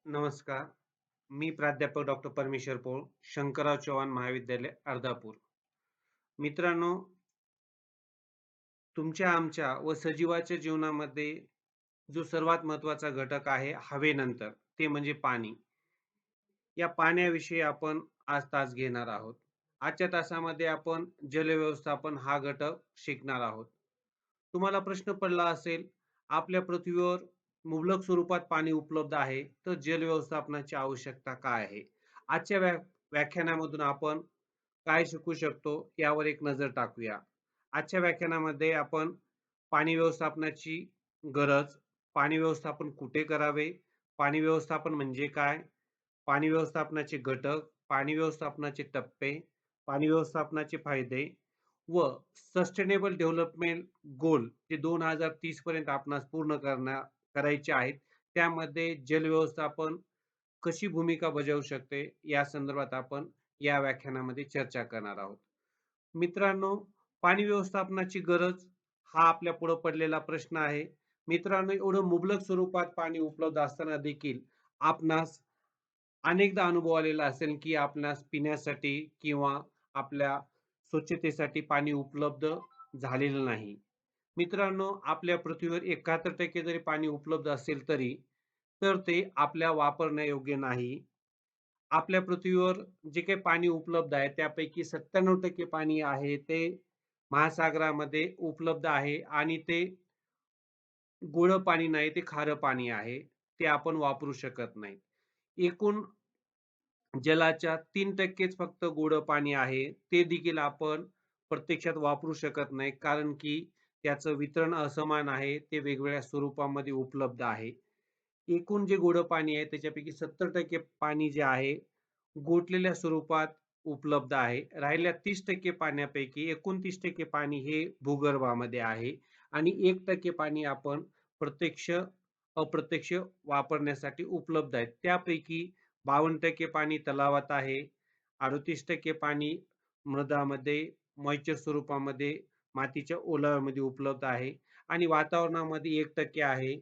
नमस्कार. मी प्राध्यापक डॉक्टर परमेश्वर पोळ, शंकरराव चव्हाण महाविद्यालय, अर्धापूर. मित्रांनो, तुमच्या, आमच्या व सजीवाच्या जीवनामध्ये जो सर्वात महत्त्वाचा घटक आहे हवेनंतर, ते म्हणजे पाणी. या पाण्याविषयी आपण आज तास घेणार आहोत. आजच्या तासामध्ये आपण जलव्यवस्थापन हा घटक शिकणार आहोत. तुम्हाला प्रश्न पडला असेल, आपल्या पृथ्वीवर मुबलक स्वरूपात पाणी उपलब्ध आहे, तर जलव्यवस्थापनाची आवश्यकता काय आहे? आजच्या व्याख्यानामधून आपण काय शिकू शकतो, यावर एक नजर टाकूया. आजच्या व्याख्यानामध्ये आपण पाणी व्यवस्थापनाची गरज, पाणी व्यवस्थापन कुठे करावे, पाणी व्यवस्थापन म्हणजे काय, पाणी व्यवस्थापनाचे घटक, पाणी व्यवस्थापनाचे टप्पे, पाणी व्यवस्थापनाचे फायदे व सस्टेनेबल डेव्हलपमेंट गोल जे 2030 पर्यंत आपणास पूर्ण करायचे आहेत. त्यामध्ये जल व्यवस्थापन कशी भूमिका बजावू शकते, या संदर्भात आपण या व्याख्यानामध्ये चर्चा करणार आहोत. मित्रांनो, पाणी व्यवस्थापनाची गरज हा आपल्या पुढे पडलेला प्रश्न आहे. मित्रांनो, एवढं मुबलक स्वरूपात पाणी उपलब्ध असताना देखील आपणास अनेकदा अनुभव आलेला असेल, की आपणास पिण्यासाठी किंवा आपल्या स्वच्छतेसाठी पाणी उपलब्ध झालेलं नाही. मित्रांनो, आपल्या पृथ्वीवर 71% जरी पाणी उपलब्ध असेल तरी, तर ते आपल्या वापरण्यायोग्य नाही. आपल्या पृथ्वीवर जे काही पाणी उपलब्ध आहे, त्यापैकी 97% पाणी आहे ते महासागरामध्ये उपलब्ध आहे आणि ते गोडं पाणी नाही, ते खारं पाणी आहे. ते आपण वापरू शकत नाही. एकूण जलाच्या 3%च फक्त गोडं पाणी आहे. ते देखील आपण प्रत्यक्षात वापरू शकत नाही, कारण की त्याचं वितरण असमान आहे. ते वेगवेगळ्या स्वरूपामध्ये उपलब्ध आहे. एकूण जे गोडं पाणी आहे त्याच्यापैकी 70% पाणी जे आहे, गोठलेल्या स्वरूपात उपलब्ध आहे. राहिलेल्या 30% पाण्यापैकी 29% पाणी हे भूगर्भामध्ये आहे आणि 1% पाणी आपण प्रत्यक्ष, अप्रत्यक्ष वापरण्यासाठी उपलब्ध आहे. त्यापैकी 52% पाणी तलावात आहे, 38% पाणी मृदामध्ये मॉइश्चर स्वरूपामध्ये मातीच्या ओलाव्यामध्ये उपलब्ध आहे आणि वातावरणामध्ये 1% आहे.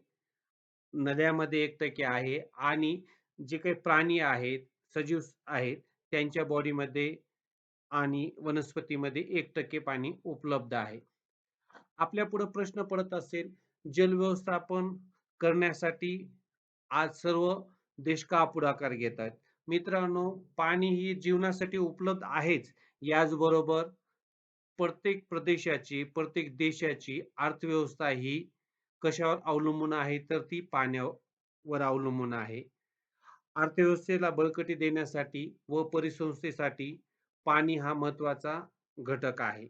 नद्यामध्ये 1% आहे आणि जे काही प्राणी आहेत, सजीव आहेत, त्यांच्या बॉडीमध्ये आणि वनस्पतीमध्ये 1% पाणी उपलब्ध आहे. आपल्यापुढे प्रश्न पडत असेल, जल व्यवस्थापन करण्यासाठी आज सर्व देश का पुढाकार घेत आहेत? मित्रांनो, पाणी ही जीवनासाठी उपलब्ध आहेच. याचबरोबर प्रत्येक प्रदेशाची, प्रत्येक देशाची अर्थव्यवस्था ही कशावर अवलंबून आहे, तर ती पाण्यावर अवलंबून आहे. अर्थव्यवस्थेला बळकटी देण्यासाठी व परिसंस्थेसाठी पाणी हा महत्त्वाचा घटक आहे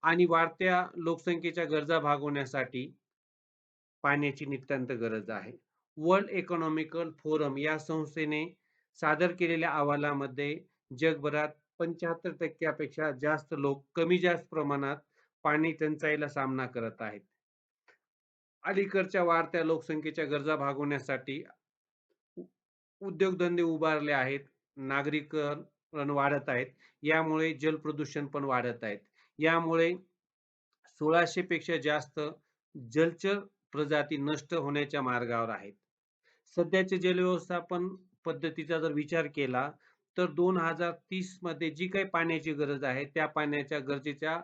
आणि वाढत्या लोकसंख्येच्या गरजा भागवण्यासाठी पाण्याची नितांत गरज आहे. वर्ल्ड इकॉनॉमिकल फोरम या संस्थेने सादर केलेल्या अहवालामध्ये जगभरात 75% पेक्षा जास्त लोक कमी जास्त प्रमाणात पाणी टंचाईला सामना करत आहेत. अलीकडच्या वाढत्या लोकसंख्येच्या गरजा भागवण्यासाठी उ उद्योगधंदे उभारले आहेत. नागरिकरण वाढत आहेत. यामुळे जलप्रदूषण पण वाढत आहेत. यामुळे 1600 पेक्षा जास्त जलचर प्रजाती नष्ट होण्याच्या मार्गावर आहेत. सध्याचे जलव्यवस्थापन पद्धतीचा जर विचार केला, तर 2030 मध्ये जी काही पाण्याची गरज आहे, त्या पाण्याच्या गरजेच्या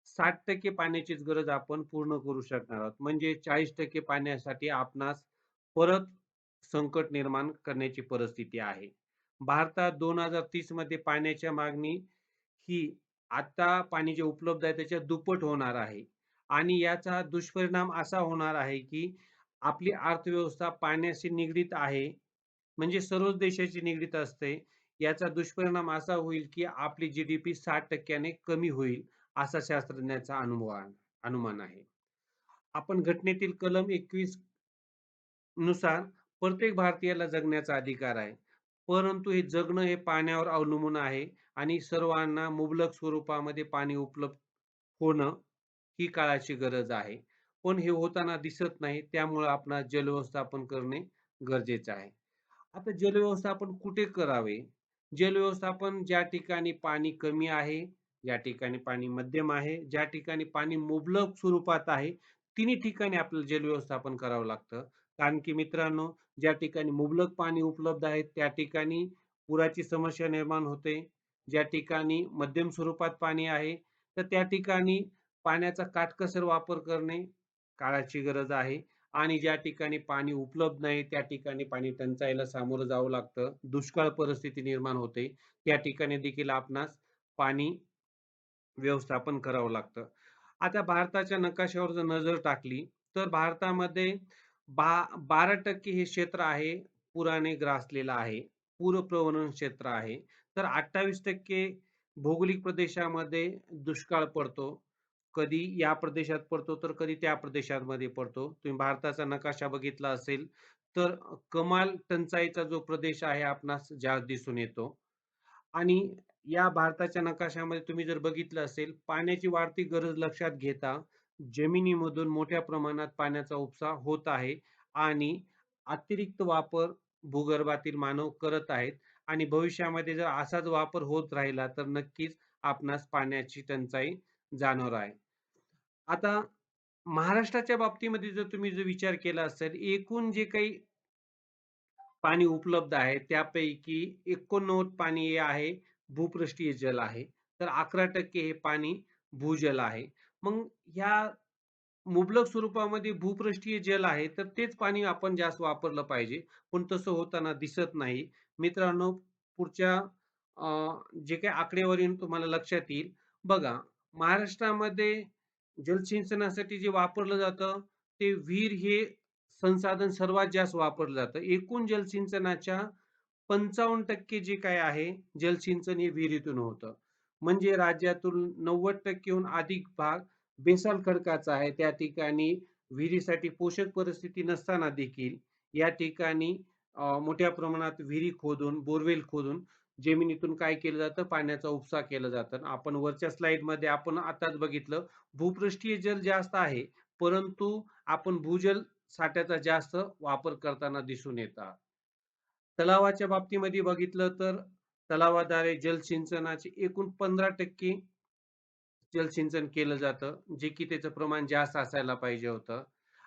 60% पाण्याचीच गरज आपण पूर्ण करू शकणार आहोत. म्हणजे 40% पाण्यासाठी आपणास परत संकट निर्माण करण्याची परिस्थिती आहे. भारतात 2030 मध्ये पाण्याच्या मागणी ही आता पाणी जे उपलब्ध आहे त्याच्या दुप्पट होणार आहे आणि याचा दुष्परिणाम असा होणार आहे, की आपली अर्थव्यवस्था पाण्याशी निगडीत आहे. म्हणजे सर्वच देशाची निगडीत असते. याचा दुष्परिणाम असा होईल, की आपली जी-डी-पी 60% ने कमी होईल, असा शास्त्रज्ञाचा अनुमान आहे. आपण घटनेतील कलम 21 नुसार प्रत्येक भारतीयाला जगण्याचा अधिकार आहे. परंतु हे जगणं हे पाण्यावर अवलंबून आहे आणि सर्वांना मुबलक स्वरूपामध्ये पाणी उपलब्ध होणं ही काळाची गरज आहे. पण हे होताना दिसत नाही. त्यामुळे आपणास जलव्यवस्थापन करणे गरजेचं आहे. आता जलव्यवस्थापन कुठे करावे? जलव्यवस्थापन ज्या ठिकाणी पाणी कमी आहे, ज्या ठिकाणी पाणी मध्यम आहे, ज्या ठिकाणी पाणी मुबलक स्वरूपात आहे, तिन्ही ठिकाणी आपल्याला जलव्यवस्थापन करावं लागतं. कारण की मित्रांनो, ज्या ठिकाणी मुबलक पाणी उपलब्ध आहे, त्या ठिकाणी पुराची समस्या निर्माण होते. ज्या ठिकाणी मध्यम स्वरूपात पाणी आहे, तर त्या ठिकाणी पाण्याचा काटकसर वापर करणे काळाची गरज आहे आणि ज्या ठिकाणी पाणी उपलब्ध नाही, त्या ठिकाणी पाणी टंचाईला सामोरं जावं लागतं. दुष्काळ परिस्थिती निर्माण होते. त्या ठिकाणी देखील आपणास पाणी व्यवस्थापन करावं लागतं. आता भारताच्या नकाशावर जर नजर टाकली, तर भारतामध्ये 12% हे क्षेत्र आहे पुराने ग्रासलेलं आहे. पूरप्रवण क्षेत्र आहे. तर 28% भौगोलिक प्रदेशामध्ये दुष्काळ पडतो. कधी या प्रदेशात पडतो, तर कधी त्या प्रदेशामध्ये पडतो. तुम्ही भारताचा नकाशा बघितला असेल, तर कमाल टंचाईचा जो प्रदेश आहे आपणास जास्त दिसून येतो. आणि या भारताच्या नकाशामध्ये तुम्ही जर बघितलं असेल, पाण्याची वाढती गरज लक्षात घेता जमिनीमधून मोठ्या प्रमाणात पाण्याचा उपसा होत आहे आणि अतिरिक्त वापर भूगर्भातील मानव करत आहेत आणि भविष्यामध्ये जर असाच वापर होत राहिला, तर नक्कीच आपणास पाण्याची टंचाई जाणवणार आहे. आता महाराष्ट्राच्या बाबतीमध्ये जर तुम्ही विचार केला असेल, एकूण जे काही पाणी उपलब्ध आहे, त्यापैकी 89 पाणी हे आहे भूपृष्ठीय जल आहे. तर 11% हे पाणी भूजल आहे. मग ह्या मुबलक स्वरूपामध्ये भूपृष्ठीय जल आहे, तर तेच पाणी आपण जास्त वापरलं पाहिजे. पण तसं होताना दिसत नाही. मित्रांनो, पुढच्या अ, जे काही आकडेवारी तुम्हाला लक्षात येईल. बघा, महाराष्ट्रामध्ये जलसिंचनासाठी जे वापरलं जातं, ते विहीर हे संसाधन सर्वात जास्त वापरलं जातं. एकूण जलसिंचनाच्या 55% जे काही आहे, जलसिंचन हे विहिरीतून होतं. म्हणजे राज्यातून 90% हून अधिक भाग बेसाल्ट खडकाचा आहे. त्या ठिकाणी विहिरीसाठी पोषक परिस्थिती नसताना देखील या ठिकाणी मोठ्या प्रमाणात विहिरी खोदून, बोरवेल खोदून जमिनीतून काय केलं जातं, पाण्याचा उपसा केला जातं. आपण वरच्या स्लाईडमध्ये आपण आताच बघितलं, भूपृष्ठीय जल जास्त आहे, परंतु आपण भूजल साठ्याचा जास्त वापर करताना दिसून येतात. तलावाच्या बाबतीमध्ये बघितलं तर तलावाद्वारे जलसिंचनाचे एकूण 15% जलसिंचन केलं जातं, जे की त्याचं प्रमाण जास्त असायला पाहिजे होतं.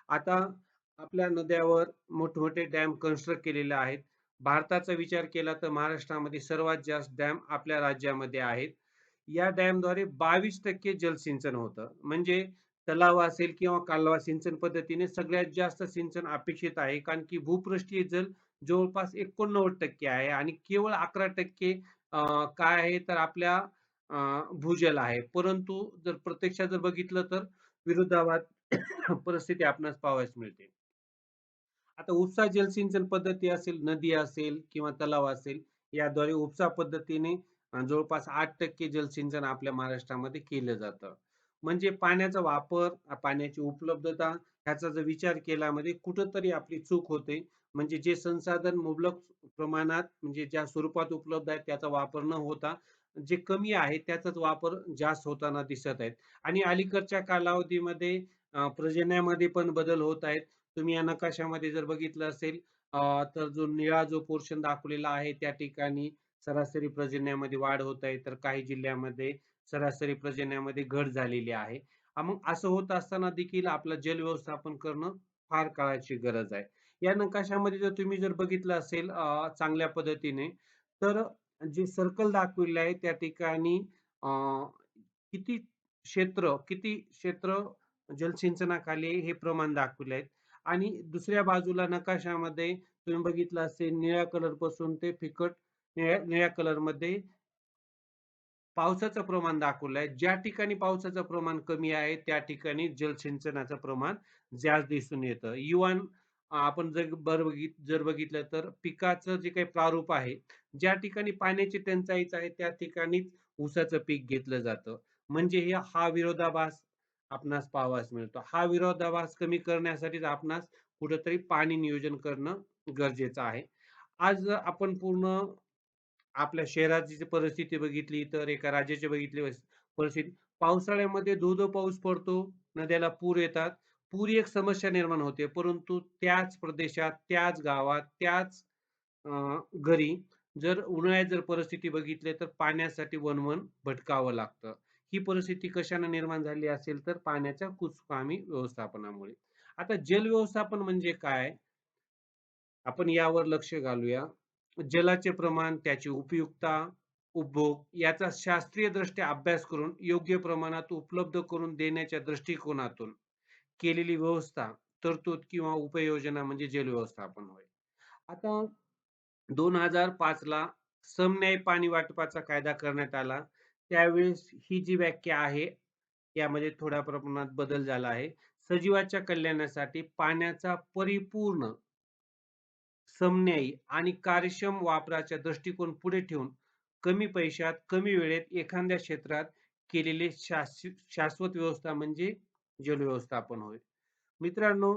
आता आपल्या नद्यावर मोठमोठे डॅम कन्स्ट्रक्ट केलेले आहेत. भारताचा विचार केला तर महाराष्ट्रामध्ये सर्वात जास्त डॅम आपल्या राज्यामध्ये आहेत. या डॅमद्वारे 22% जलसिंचन होतं. म्हणजे तलाव असेल किंवा कालवा सिंचन पद्धतीने सगळ्यात जास्त सिंचन अपेक्षित आहे. कारण की भूपृष्ठीय जल जवळपास 89% आहे आणि केवळ 11% काय आहे तर आपल्या भूजल आहे. परंतु जर प्रत्यक्षात जर बघितलं तर विरोधाभास परिस्थिती आपणास पाहावयास मिळते. आता उपसा जलसिंचन पद्धती असेल, नदी असेल किंवा तलाव असेल, याद्वारे उपसा पद्धतीने जवळपास 8% जलसिंचन आपल्या महाराष्ट्रामध्ये केलं जातं. म्हणजे पाण्याचा वापर, पाण्याची उपलब्धता ह्याचा जर विचार केल्यामध्ये कुठेतरी आपली चूक होते. म्हणजे जे संसाधन मुबलक प्रमाणात म्हणजे ज्या स्वरूपात उपलब्ध आहेत त्याचा वापर न होता, जे कमी आहे त्याचाच वापर जास्त होताना दिसत आहेत. आणि अलीकडच्या कालावधीमध्ये पर्जन्यामध्ये पण बदल होत आहेत. तुम्ही या नकाशामध्ये जर बघितलं असेल तर जो निळा जो पोर्शन दाखवलेला आहे त्या ठिकाणी सरासरी पर्जन्यामध्ये वाढ होत आहे, तर काही जिल्ह्यामध्ये सरासरी पर्जन्यामध्ये घट झालेली आहे. मग असं होत असताना देखील आपलं जल व्यवस्थापन करणं फार काळाची गरज आहे. या नकाशामध्ये जर तुम्ही जर बघितलं असेल चांगल्या पद्धतीने, तर जे सर्कल दाखवलेलं आहे त्या ठिकाणी अ, किती क्षेत्र जलसिंचनाखाली हे प्रमाण दाखवले आहेत आणि दुसऱ्या बाजूला नकाशामध्ये तुम्ही बघितलं असेल निळ्या कलर पासून ते फिकट निळ्या निळ्या कलरमध्ये पावसाचं प्रमाण दाखवलं आहे. ज्या ठिकाणी पावसाचं प्रमाण कमी आहे, त्या ठिकाणी जलसिंचनाचं प्रमाण जास्त दिसून येतं. इव्हन आपण जर बघितलं तर पिकाचं जे काही प्रारूप आहे, ज्या ठिकाणी पाण्याची टंचाईच आहे, त्या ठिकाणीच ऊसाचं पीक घेतलं जातं. म्हणजे हा विरोधाभास आपणास पाहावयास मिळतो. हा विरोधाभास कमी करण्यासाठीच आपणास कुठेतरी पाणी नियोजन करणं गरजेचं आहे. आज जर आपण पूर्ण आपल्या शहराची जर परिस्थिती बघितली, तर एका राज्याची बघितली परिस्थिती, पावसाळ्यामध्ये धो-धो पाऊस पडतो, नद्याला पूर येतात. पूर ही एक समस्या निर्माण होते. परंतु त्याच प्रदेशात, त्याच गावात, त्याच घरी जर उन्हाळ्यात जर परिस्थिती बघितली, तर पाण्यासाठी वणवण भटकावं लागतं. ही परिस्थिती कशाने निर्माण झाली असेल, तर पाण्याच्या कुचकामी व्यवस्थापनामुळे. आता जल व्यवस्थापन म्हणजे काय? आपण यावर लक्ष घालूया. जलाचे प्रमाण, त्याची उपयुक्तता, उपभोग याचा शास्त्रीयदृष्ट्या अभ्यास करून योग्य प्रमाणात उपलब्ध करून देण्याच्या दृष्टिकोनातून केलेली व्यवस्था, तरतूद किंवा उपाययोजना म्हणजे जल व्यवस्थापन होय. आता 2005 ला समन्यायी पाणी वाटपाचा कायदा करण्यात आला. त्यावेळेस ही जी व्याख्या आहे, यामध्ये थोड्या प्रमाणात बदल झाला आहे. सजीवाच्या कल्याणासाठी पाण्याचा परिपूर्ण, समन्यायी आणि कार्यक्षम वापराचा दृष्टिकोन पुढे ठेवून कमी पैशात, कमी वेळेत एखाद्या क्षेत्रात केलेले शाश्वत व्यवस्था म्हणजे जल व्यवस्थापन होय. मित्रांनो,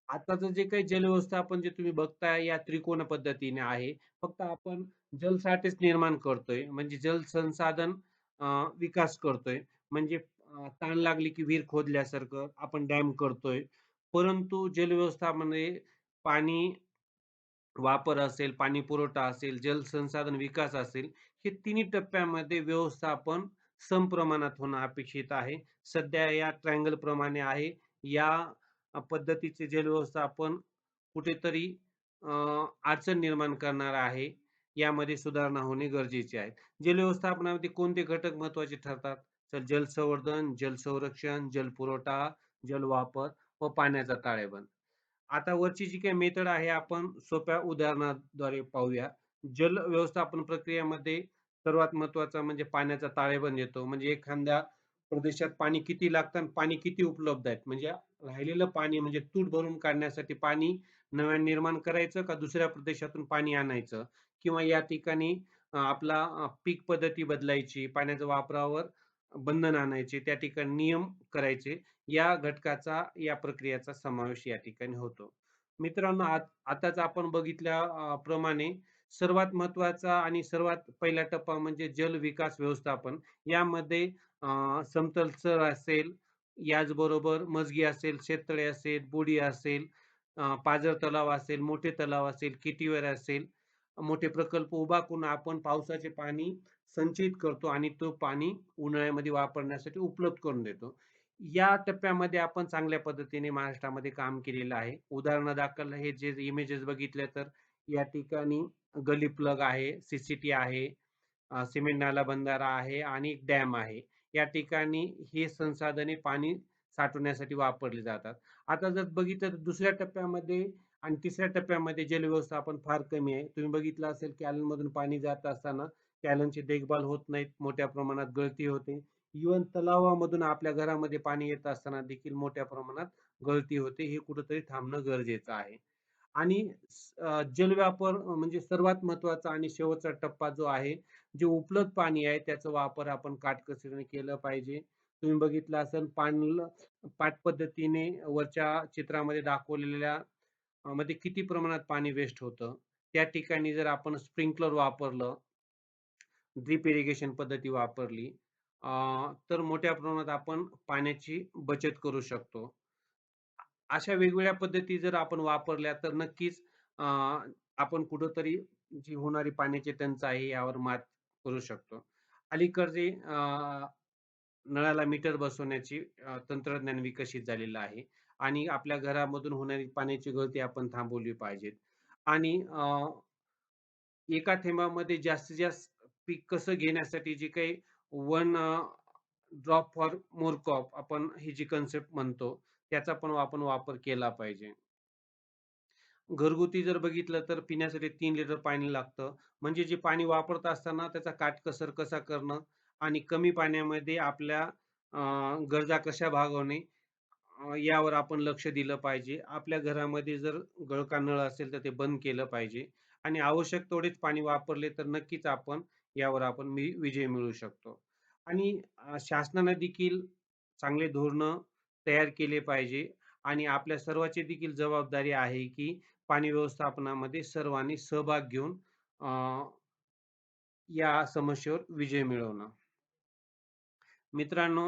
आताचं जे काही जलव्यवस्थापन जे तुम्ही बघताय या त्रिकोण पद्धतीने आहे. फक्त आपण जलसाठेच निर्माण करतोय. म्हणजे जलसंसाधन अ, विकास करतोय. म्हणजे ताण लागली की विहीर खोदल्यासारखं आपण डॅम करतोय. परंतु जलव्यवस्थापनामध्ये पाणी वापर असेल, पाणी पुरवठा असेल, जलसंसाधन विकास असेल, हे तिन्ही टप्प्यामध्ये व्यवस्थापन समप्रमाणात होणं अपेक्षित आहे. सध्या या ट्रायंगल प्रमाणे आहे. या पद्धतीचे जलव्यवस्थापन कुठेतरी अ, अडचण निर्माण करणार आहे. यामध्ये सुधारणा होणे गरजेचे आहे. जलव्यवस्थापनामध्ये कोणते घटक महत्त्वाचे ठरतात? तर जलसंवर्धन, जलसंरक्षण, जलपुरवठा, जलवापर व पाण्याचा ताळेबंद. आता वरची जी काही मेथड आहे आपण सोप्या उदाहरणाद्वारे पाहूया. जल व्यवस्थापन प्रक्रियेमध्ये सर्वात महत्त्वाचा म्हणजे पाण्याचा ताळेबंद येतो. म्हणजे एखाद्या प्रदेशात पाणी किती लागतं आणि पाणी किती उपलब्ध आहेत. म्हणजे राहिलेलं पाणी म्हणजे तूट भरून काढण्यासाठी पाणी नव्याने निर्माण करायचं का दुसऱ्या प्रदेशातून पाणी आणायचं? किंवा या ठिकाणी आपला पीक पद्धती बदलायची, पाण्याच्या वापरावर बंधन आणायचे, त्या ठिकाणी नियम करायचे. या घटकाचा, या प्रक्रियेचा समावेश या ठिकाणी होतो. मित्रांनो, आताच आपण बघितल्या प्रमाणे सर्वात महत्त्वाचा आणि सर्वात पहिला टप्पा म्हणजे जल विकास व्यवस्थापन. यामध्ये समतल स्तर असेल, याचबरोबर मजगी असेल, शेततळे असेल, बोडी असेल, पाझर तलाव असेल, मोठे तलाव असेल, किटीवर असेल, मोठे प्रकल्प उभा करून आपण पावसाचे पाणी संचयित करतो आणि तो पाणी उन्हाळ्यामध्ये वापरण्यासाठी उपलब्ध करून देतो. या टप्प्यामध्ये आपण चांगल्या पद्धतीने महाराष्ट्रामध्ये काम केलेलं आहे. उदाहरणादाखल हे जे इमेजेस बघितले तर या ठिकाणी गली प्लग आहे, सीसीटी आहे, सिमेंट नाला बंधारा आहे आणि एक डॅम आहे. या ठिकाणी हे संसाधने पाणी साठवण्यासाठी वापरली जातात. आता जर बघितलं तर दुसऱ्या टप्प्यामध्ये आणि तिसऱ्या टप्प्यामध्ये जल व्यवस्थापन फार कमी आहे. तुम्ही बघितलं असेल कॅनलमधून पाणी जात असताना कॅनलची देखभाल होत नाहीत. मोठ्या प्रमाणात गळती होते. इव्हन तलावामधून आपल्या घरामध्ये पाणी येत असताना देखील मोठ्या प्रमाणात गळती होते. हे कुठेतरी थांबणं गरजेचं आहे. आणि जलव्यापर म्हणजे सर्वात महत्त्वाचा आणि शेवटचा टप्पा जो आहे, जे उपलब्ध पाणी आहे त्याचा वापर आपण काटकसरीने केलं पाहिजे. तुम्ही बघितलं असेल पाठ पद्धतीने वरच्या चित्रामध्ये दाखवलेल्या मध्ये किती प्रमाणात पाणी वेस्ट होतं. त्या ठिकाणी जर आपण स्प्रिंकलर वापरलं, ड्रिप इरिगेशन पद्धती वापरली, तर मोठ्या प्रमाणात आपण पाण्याची बचत करू शकतो. अशा वेगवेगळ्या पद्धती जर आपण वापरल्या तर नक्कीच अ, आपण कुठेतरी जी होणारी पाण्याची टंचाई यावर मात करू शकतो. अलीकडे नळाला मीटर बसवण्याची तंत्रज्ञान विकसित झालेलं आहे आणि आपल्या घरामधून होणारी पाण्याची गळती आपण थांबवली पाहिजेत. आणि एका थेंबामध्ये जास्तीत जास्त पीक कसं घेण्यासाठी जे काही one drop for more crop आपण ही जी कन्सेप्ट म्हणतो, त्याचा पण आपण वापर केला पाहिजे. घरगुती जर बघितलं तर पिण्यासाठी 3 लिटर पाणी लागतं. म्हणजे जे पाणी वापरत असताना त्याचा काटकसर कसा करणं आणि कमी पाण्यामध्ये आपल्या गरजा कशा भागवणे यावर आपण लक्ष दिलं पाहिजे. आपल्या घरामध्ये जर गळका नळ असेल तर ते बंद केलं पाहिजे आणि आवश्यक तेवढेच पाणी वापरले तर नक्कीच आपण यावर आपण विजय मिळवू शकतो. आणि शासनानं देखील चांगले धोरणं तयार केले पाहिजे आणि आपल्या सर्वांची देखील जबाबदारी आहे, की पाणी व्यवस्थापनामध्ये सर्वांनी सहभाग घेऊन अ, या समस्येवर विजय मिळवणं. मित्रांनो,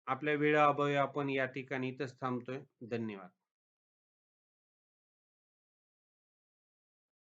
आपल्या वेळेअभावी आपण या ठिकाणी इथंच थांबतोय. धन्यवाद.